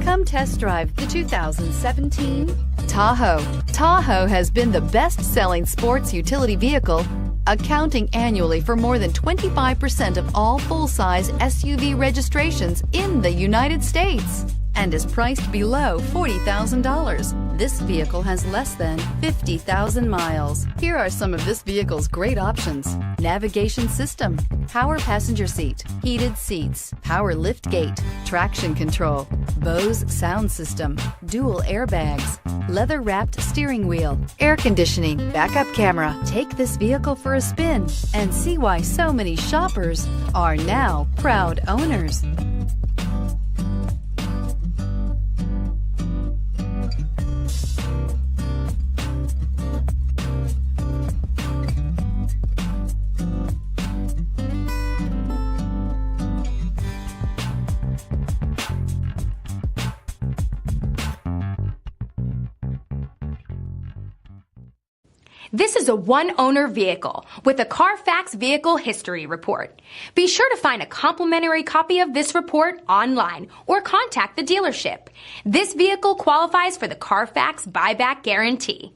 Come test drive the 2017 Tahoe. Tahoe has been the best-selling sports utility vehicle, accounting annually for more than 25% of all full-size SUV registrations in the United States, and is priced below $40,000. This vehicle has less than 50,000 miles. Here are some of this vehicle's great options: navigation system, power passenger seat, heated seats, power lift gate, traction control, Bose sound system, dual airbags, leather-wrapped steering wheel, air conditioning, backup camera. Take this vehicle for a spin and see why so many shoppers are now proud owners. This is a one-owner vehicle with a Carfax Vehicle History Report. Be sure to find a complimentary copy of this report online or contact the dealership. This vehicle qualifies for the Carfax Buyback Guarantee.